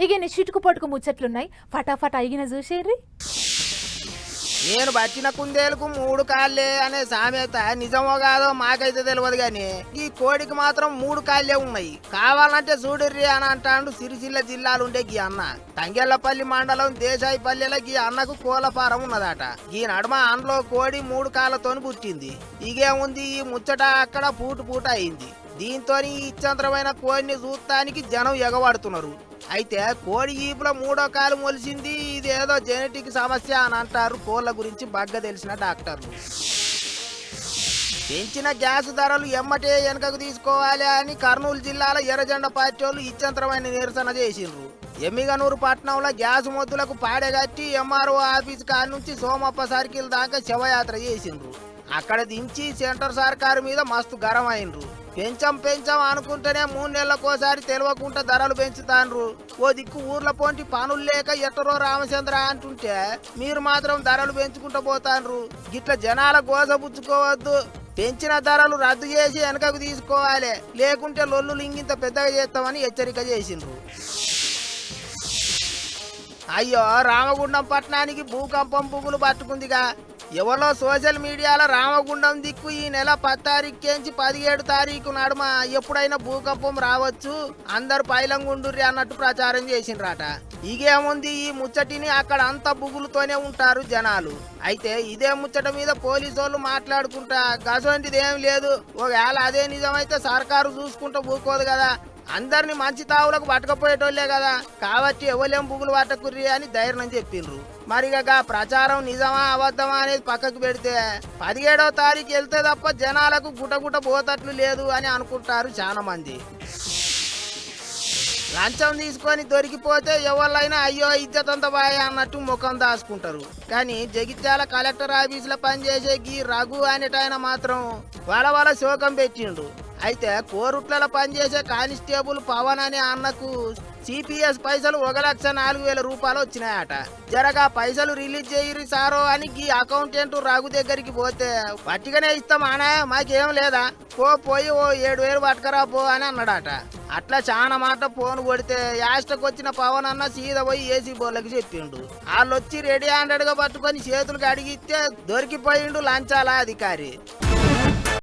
ఇక నీ చిటుకు పట్టుకు ముచ్చట్లున్నాయి, ఫటాఫట్ అయిగిన చూసేర్రి. నేను బచ్చిన కుందేలకు 3 కాళ్ళే అనే సామెత నిజమో కాదో మాకైతే తెలియదు గాని ఈ కోడికి మాత్రం 3 కాళ్ళే ఉన్నాయి. కావాలంటే చూడుర్రి అని అంటాడు సిరిసిల్ల జిల్లాలుండే గీ అన్న. తంగెళ్లపల్లి మండలం దేశాయిపల్లెల గీ అన్నకు కోళ్ల ఫారం ఉన్నదట. ఈ నడుమ అండ్లో కోడి 3 కాళ్ళతోని పుట్టింది. ఇగేముంది, ఈ ముచ్చట అక్కడ పూట అయింది. దీంతో ఈ ఇచ్చంతరమైన కోడిని చూస్తానికి జనం ఎగబడుతున్నారు. అయితే కోడి ఈపుల 3వ కాలు మొలిసింది, ఇదేదో జెనెటిక్ సమస్య అని అంటారు కోళ్ళ గురించి బాగా తెలిసిన డాక్టర్లు. పెంచిన గ్యాస్ ధరలు ఎమ్మటే వెనకకు తీసుకోవాలి అని కర్నూలు జిల్లాలో ఎర్రజెండా పార్టీ వాళ్ళు ఇచ్చంతరమైన నిరసన చేసిండ్రు. ఎమ్మిగనూరు పట్టణంలో గ్యాస్ మొద్దులకు పాడెగట్టి ఎంఆర్ఓ ఆఫీస్ కాడ నుంచి సోమప్ప సర్కిల్ దాకా శవయాత్ర చేసిండ్రు. అక్కడ దించి సెంటర్ సర్కారు మీద మస్తు గరం అయినరు. పెంచం అనుకుంటేనే 3 నెలలకోసారి తెలియకుండా ధరలు పెంచుతాండ్రు. ఓ దిక్కు ఊర్ల పోంటి పనులు లేక ఎట్టరో రామచంద్ర అంటుంటే మీరు మాత్రం ధరలు పెంచుకుంటూ పోతాండ్రు. గిట్ల జనాల గోసపుచ్చుకోవద్దు. పెంచిన ధరలు రద్దు చేసి వెనకకు తీసుకోవాలి, లేకుంటే లొల్లులు ఇంగింత పెద్దగా చేస్తామని హెచ్చరిక చేసిండ్రు. అయ్యో, రామగుండం పట్టణానికి భూకంపం పువ్వులు పట్టుకుందిగా. ఎవరో సోషల్ మీడియాలో రామగుండం దిక్కు ఈ నెల 10 తారీఖుంచి 17 తారీఖు నడుమ ఎప్పుడైనా భూకంపం రావచ్చు, అందరు పైలంగుండుర్రి అన్నట్టు ప్రచారం చేసిండ్రట. ఇగేముంది, ఈ ముచ్చటిని అక్కడ అంతా బుగులుతోనే ఉంటారు జనాలు. అయితే ఇదే ముచ్చట మీద పోలీసు వాళ్ళు మాట్లాడుకుంటా గసంటిదేం లేదు, ఒకవేళ అదే నిజమైతే సర్కారు చూసుకుంటూ బూకోదు కదా, అందరిని మంచి తావులకు పట్టకపోయేటోళ్లే కదా, కాబట్టి ఎవలేం బుగులు పట్టకుర్రి అని ధైర్యం చెప్పిండ్రు. మరిగా ప్రచారం నిజమా అబద్ధమా అనేది పక్కకు పెడితే 17వ తారీఖు వెళ్తే తప్ప జనాలకు గుటగుట పోతట్లు లేదు అని అనుకుంటారు చాలా మంది. లంచం తీసుకొని దొరికిపోతే ఎవరైనా అయ్యో ఇజ్జతంత బాయ్ అన్నట్టు ముఖం దాచుకుంటారు. కానీ జగిత్యాల కలెక్టర్ ఆఫీసులో పనిచేసే గీ రఘు అనేటైన మాత్రం వాళ్ళ శోకం పెట్టిండు. అయితే కోరుట్లలో పనిచేసే కానిస్టేబుల్ పవన్ అనే అన్నకు సిపిఎస్ పైసలు 1,04,000 రూపాయలు వచ్చినాయట. జరగా పైసలు రిలీజ్ చేయరు సారో అని ఈ అకౌంటెంట్ రఘు దగ్గరికి పోతే పట్టిగానే ఇస్తామానా, మాకేం లేదా, పోయి ఓ 7,000 పట్టుకరా పో అని అన్నాడట. అట్లా చాలా మాట ఫోన్ కొడితే యాస్టకు వచ్చిన పవన్ అన్న సీదా పోయి ఏసీ బోర్లకి చెప్పిండు. వాళ్ళు వచ్చి రెడీ హ్యాండెడ్ గా పట్టుకొని చేతులకు అడిగిస్తే దొరికిపోయిండు లంచాల అధికారి.